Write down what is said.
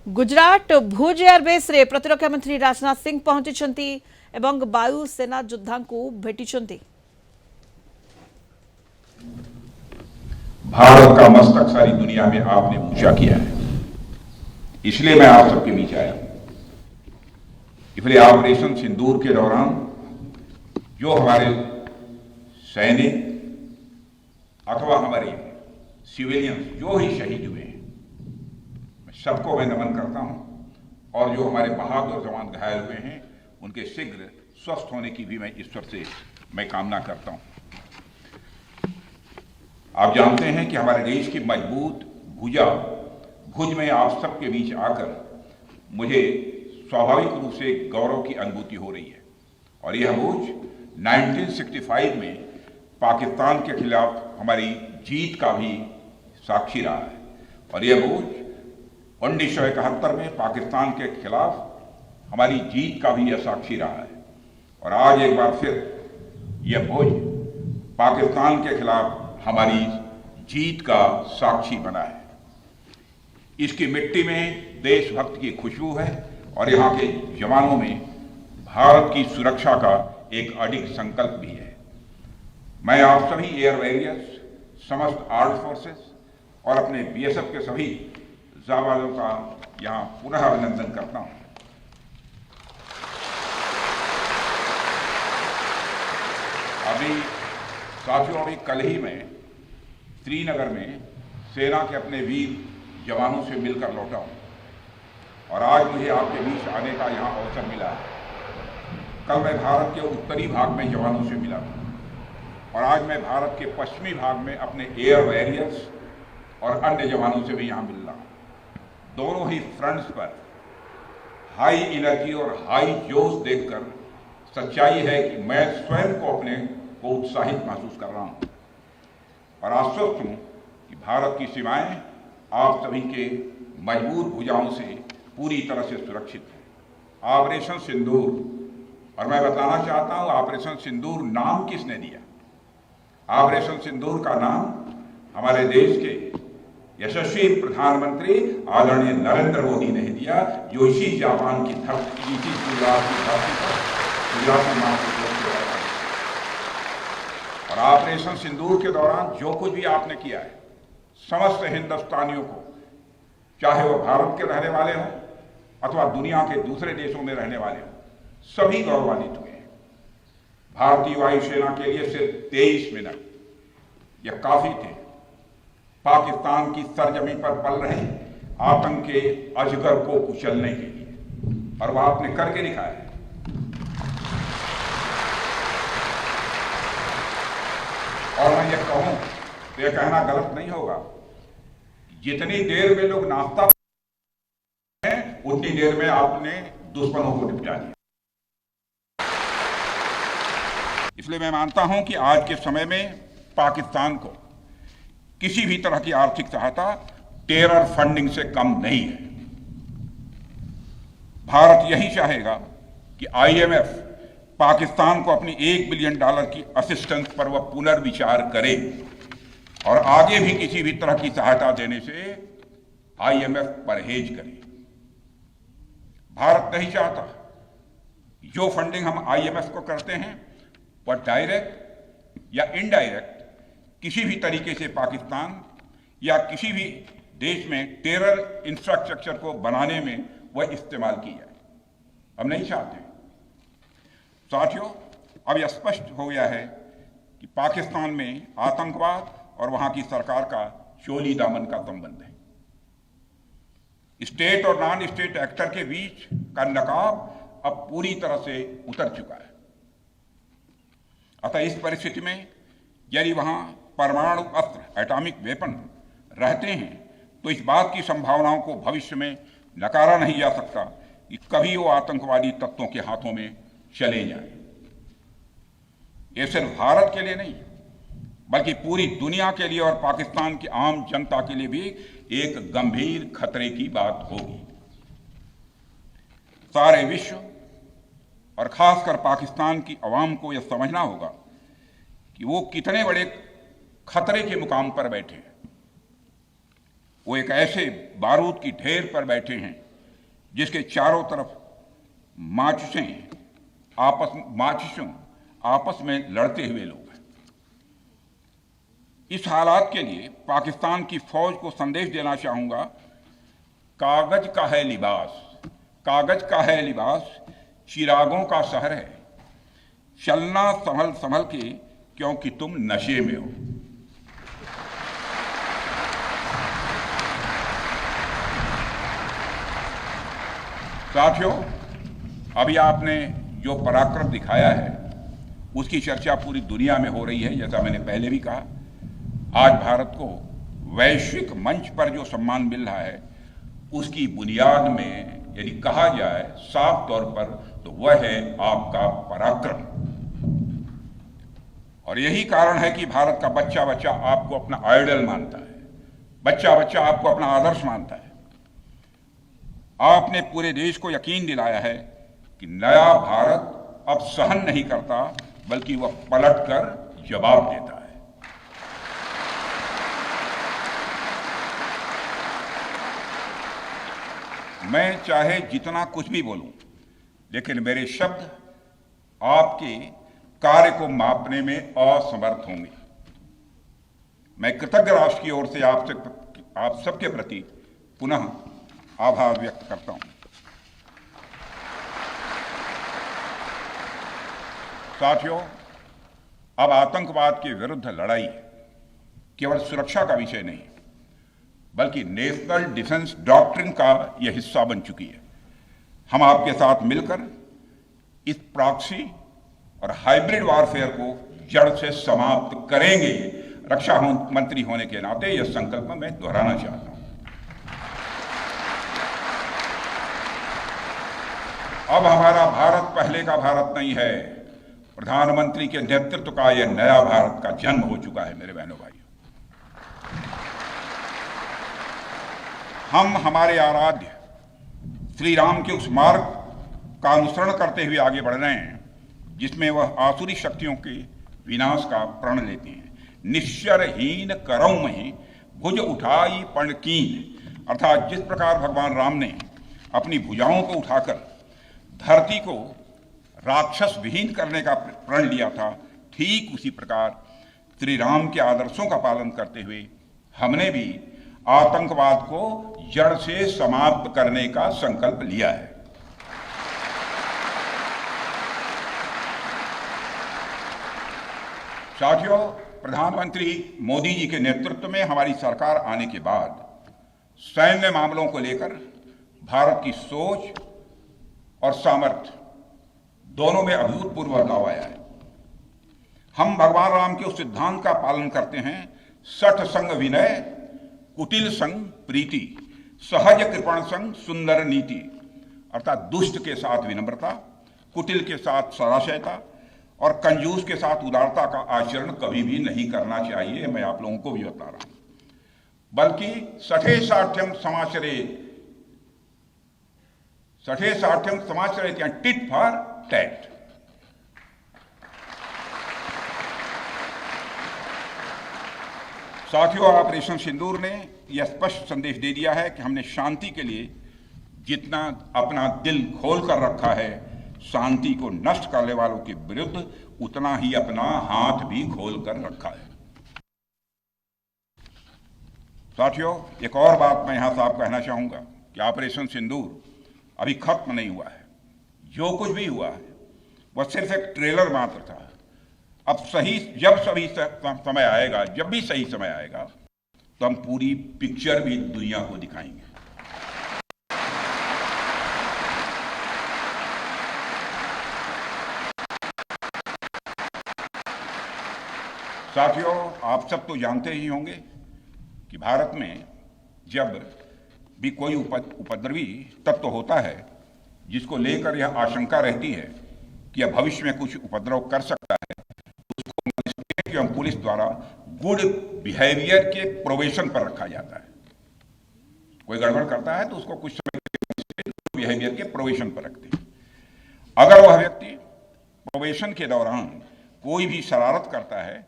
गुजरात भुज airbase रे प्रतिरक्षा मंत्री राजनाथ सिंह पहुंची एवं वायुसेना योद्धा को भेटी। भारत का मस्तक सारी दुनिया में आपने ऊंचा किया है, इसलिए मैं आप सबके बीच आया। इसलिए ऑपरेशन सिंदूर के दौरान जो हमारे सैनिक अथवा हमारे सिविलियंस जो ही शहीद हुए हैं, सबको मैं नमन करता हूं। और जो हमारे बहादुर जवान घायल हुए हैं, उनके शीघ्र स्वस्थ होने की भी मैं ईश्वर से मैं कामना करता हूं। आप जानते हैं कि हमारे देश की मजबूत भुजा भुज में आप सबके बीच आकर मुझे स्वाभाविक रूप से गौरव की अनुभूति हो रही है। और यह भुज 1965 में पाकिस्तान के खिलाफ हमारी जीत का भी साक्षी रहा है, और यह भुज 1971 में पाकिस्तान के खिलाफ हमारी जीत का भी यह साक्षी रहा है। और आज एक बार फिर यह भुज पाकिस्तान के खिलाफ हमारी जीत का साक्षी बना है। इसकी मिट्टी में देशभक्त की खुशबू है और यहाँ के जवानों में भारत की सुरक्षा का एक अडिग संकल्प भी है। मैं आप सभी एयर वॉरियर्स, समस्त आर्म्ड फोर्सेस और अपने बीएसएफ के सभी जाबाजों का यहाँ पुनः अभिनंदन करता हूँ। साथियों, अभी कल ही मैं श्रीनगर में सेना के अपने वीर जवानों से मिलकर लौटा हूँ, और आज मुझे आपके बीच आने का यहाँ अवसर मिला है। कल मैं भारत के उत्तरी भाग में जवानों से मिला था, और आज मैं भारत के पश्चिमी भाग में अपने एयर वॉरियर्स और अन्य जवानों से भी यहाँ मिल रहा हूँ। दोनों ही फ्रंट्स पर हाई एनर्जी और हाई जोश देखकर सच्चाई है कि मैं स्वयं को अपने को उत्साहित महसूस कर रहा हूँ, और आश्वस्त हूँ कि भारत की सीमाएं आप सभी के मजबूत भुजाओं से पूरी तरह से सुरक्षित है। ऑपरेशन सिंदूर, और मैं बताना चाहता हूँ ऑपरेशन सिंदूर नाम किसने दिया? ऑपरेशन सिंदूर का नाम हमारे देश के यशस्वी प्रधानमंत्री आदरणीय नरेंद्र मोदी ने दिया, जो इसी जापान की धरती, इसी गुजरात की धरती पर गुजराती नाम से और ऑपरेशन सिंदूर के दौरान जो कुछ भी आपने किया है, समस्त हिंदुस्तानियों को, चाहे वो भारत के रहने वाले हों अथवा दुनिया के दूसरे देशों में रहने वाले हों, सभी गौरवान्वित हुए हैं। भारतीय वायुसेना के लिए सिर्फ 23 मिनट यह काफी थे पाकिस्तान की सरजमी पर पल रहे आतंक के अजगर को कुचलने के लिए, और वह आपने करके दिखाया है। और मैं ये कहूं तो यह कहना गलत नहीं होगा, जितनी देर में लोग नाश्ता हैं उतनी देर में आपने दुश्मनों को निपटा दिया। इसलिए मैं मानता हूं कि आज के समय में पाकिस्तान को किसी भी तरह की आर्थिक सहायता टेरर फंडिंग से कम नहीं है। भारत यही चाहेगा कि आईएमएफ पाकिस्तान को अपनी $1 बिलियन की असिस्टेंस पर वह पुनर्विचार करे, और आगे भी किसी भी तरह की सहायता देने से आईएमएफ परहेज करे। भारत नहीं चाहता जो फंडिंग हम आईएमएफ को करते हैं वह डायरेक्ट या इनडायरेक्ट किसी भी तरीके से पाकिस्तान या किसी भी देश में टेरर इंफ्रास्ट्रक्चर को बनाने में वह इस्तेमाल की जाए। हम नहीं चाहते। साथियों, अब यह स्पष्ट हो गया है कि पाकिस्तान में आतंकवाद और वहां की सरकार का चोली दामन का संबंध है। स्टेट और नॉन स्टेट एक्टर के बीच का नकाब अब पूरी तरह से उतर चुका है। अतः इस परिस्थिति में यदि वहां परमाणु अस्त्र, एटॉमिक वेपन रहते हैं, तो इस बात की संभावनाओं को भविष्य में नकारा नहीं जा सकता कि कभी वो आतंकवादी तत्वों के हाथों में चले जाए। ये सिर्फ भारत के लिए नहीं, बल्कि पूरी दुनिया के लिए और पाकिस्तान की आम जनता के लिए भी एक गंभीर खतरे की बात होगी। सारे विश्व और खासकर पाकिस्तान की आवाम को यह समझना होगा कि वो कितने बड़े खतरे के मुकाम पर बैठे हैं। वो एक ऐसे बारूद की ढेर पर बैठे हैं जिसके चारों तरफ माचिसों आपस में लड़ते हुए लोग हैं। इस हालात के लिए पाकिस्तान की फौज को संदेश देना चाहूंगा, कागज का है लिबास, चिरागों का शहर है, चलना संभल संभल के क्योंकि तुम नशे में हो। साथियों, अभी आपने जो पराक्रम दिखाया है उसकी चर्चा पूरी दुनिया में हो रही है। जैसा मैंने पहले भी कहा, आज भारत को वैश्विक मंच पर जो सम्मान मिल रहा है उसकी बुनियाद में यदि कहा जाए साफ तौर पर तो वह है आपका पराक्रम। और यही कारण है कि भारत का बच्चा बच्चा आपको अपना आइडल मानता है, बच्चा बच्चा आपको अपना आदर्श मानता है। आपने पूरे देश को यकीन दिलाया है कि नया भारत अब सहन नहीं करता बल्कि वह पलटकर जवाब देता है। मैं चाहे जितना कुछ भी बोलूं, लेकिन मेरे शब्द आपके कार्य को मापने में असमर्थ होंगे। मैं कृतज्ञ राष्ट्र की ओर से आप सबके प्रति पुनः आभार व्यक्त करता हूं। साथियों, अब आतंकवाद के विरुद्ध लड़ाई केवल सुरक्षा का विषय नहीं बल्कि नेशनल डिफेंस डॉक्ट्रिन का यह हिस्सा बन चुकी है। हम आपके साथ मिलकर इस प्रॉक्सी और हाइब्रिड वॉरफेयर को जड़ से समाप्त करेंगे। रक्षा मंत्री होने के नाते यह संकल्प मैं दोहराना चाहता हूं। अब हमारा भारत पहले का भारत नहीं है। प्रधानमंत्री के नेतृत्व का यह नया भारत का जन्म हो चुका है। मेरे बहनों भाइयों, हम हमारे आराध्य श्री राम के उस मार्ग का अनुसरण करते हुए आगे बढ़ रहे हैं जिसमें वह आसुरी शक्तियों के विनाश का प्रण लेते हैं। निश्चरहीन करौ मही भुज उठाई पण कीन, अर्थात जिस प्रकार भगवान राम ने अपनी भुजाओं को उठाकर धरती को राक्षस विहीन करने का प्रण लिया था, ठीक उसी प्रकार श्री राम के आदर्शों का पालन करते हुए हमने भी आतंकवाद को जड़ से समाप्त करने का संकल्प लिया है। साथियों, प्रधानमंत्री मोदी जी के नेतृत्व में हमारी सरकार आने के बाद सैन्य मामलों को लेकर भारत की सोच और सामर्थ्य दोनों में अभूतपूर्व बदलाव आया है। हम भगवान राम के उस सिद्धांत का पालन करते हैं, सठ संग विनय कुटिल संग प्रीति, सहज कृपण संग सुंदर नीति, अर्थात दुष्ट के साथ विनम्रता, कुटिल के साथ सदाशयता और कंजूस के साथ उदारता का आचरण कभी भी नहीं करना चाहिए। मैं आप लोगों को भी बता रहा हूं, बल्कि सठे साठ्यम समाचरित या टिट फॉर टैट। साथियों, ऑपरेशन सिंदूर ने यह स्पष्ट संदेश दे दिया है कि हमने शांति के लिए जितना अपना दिल खोल कर रखा है, शांति को नष्ट करने वालों के विरुद्ध उतना ही अपना हाथ भी खोल कर रखा है। साथियों, एक और बात मैं यहां साफ कहना चाहूंगा कि ऑपरेशन सिंदूर अभी खत्म नहीं हुआ है। जो कुछ भी हुआ है वह सिर्फ एक ट्रेलर मात्र था। अब जब भी सही समय आएगा तो हम पूरी पिक्चर भी दुनिया को दिखाएंगे। साथियों, आप सब तो जानते ही होंगे कि भारत में जब भी कोई उपद्रवी तत्व होता है जिसको लेकर यह आशंका रहती है कि यह भविष्य में कुछ उपद्रव कर सकता है, उसको मजिस्ट्रेट एवं पुलिस द्वारा गुड बिहेवियर के प्रोबेशन पर रखा जाता है। कोई गड़बड़ करता है तो उसको कुछ समय गुड बिहेवियर के प्रोबेशन पर रखते हैं। अगर वह व्यक्ति प्रोबेशन के दौरान कोई भी शरारत करता है